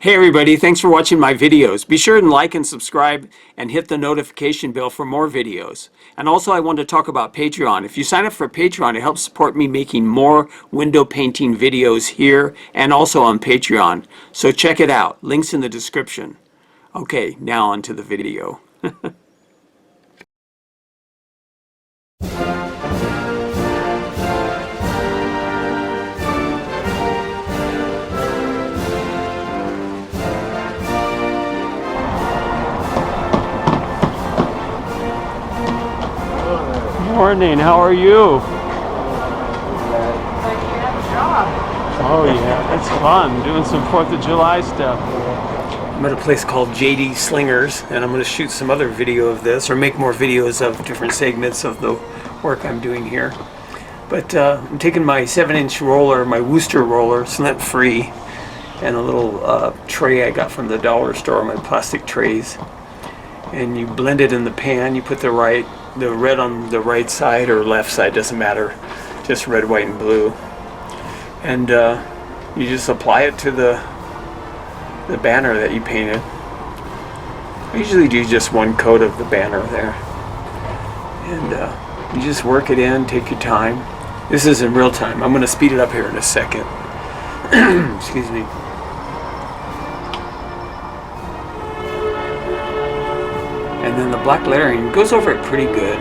Hey everybody, thanks for watching my videos. Be sure and like and subscribe and hit the notification bell for more videos. And also I want to talk about Patreon. If you sign up for Patreon, it helps support me making more window painting videos here and also on Patreon. So check it out. Links in the description. Okay, now on to the video. Morning, how are you? Oh yeah, that's fun, doing some 4th of July stuff. I'm at a place called JD Slingers, and I'm going to shoot some other video of this, or make more videos of different segments of the work I'm doing here. But I'm taking my 7-inch roller, my Worcester roller, it's lint free, and a little tray I got from the dollar store, my plastic trays. And you blend it in the pan, you put the red on the right side or left side, doesn't matter, just red, white, and blue. And you just apply it to the banner that you painted. I usually do just one coat of the banner there. And you just work it in, take your time. This is in real time. I'm going to speed it up here in a second. Excuse me. And then the black lettering goes over it pretty good.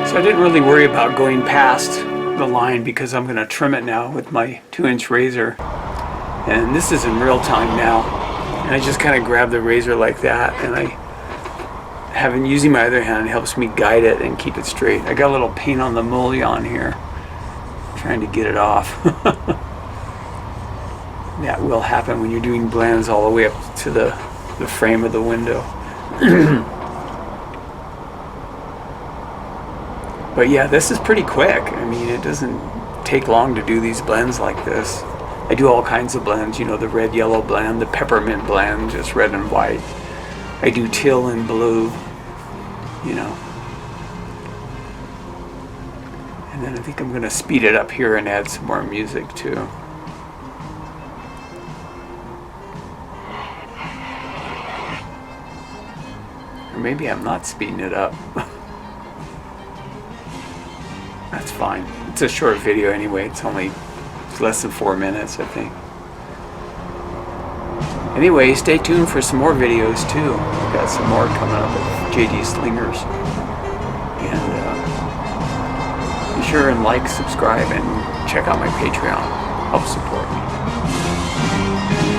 So I didn't really worry about going past the line because I'm going to trim it now with my 2-inch razor. And this is in real time now. And I just kind of grab the razor like that, and using my other hand helps me guide it and keep it straight. I got a little paint on the mullion here, trying to get it off. That will happen when you're doing blends all the way up to the frame of the window. But yeah, this is pretty quick. I mean, it doesn't take long to do these blends like this. I do all kinds of blends, you know, the red-yellow blend, the peppermint blend, just red and white. I do teal and blue, you know. And then I think I'm going to speed it up here and add some more music too. Or maybe I'm not speeding it up. That's fine. It's a short video anyway. It's less than 4 minutes, I think. Anyway, stay tuned for some more videos too. I've got some more coming up at JD Slingers. And be sure and like, subscribe, and check out my Patreon. Help support me.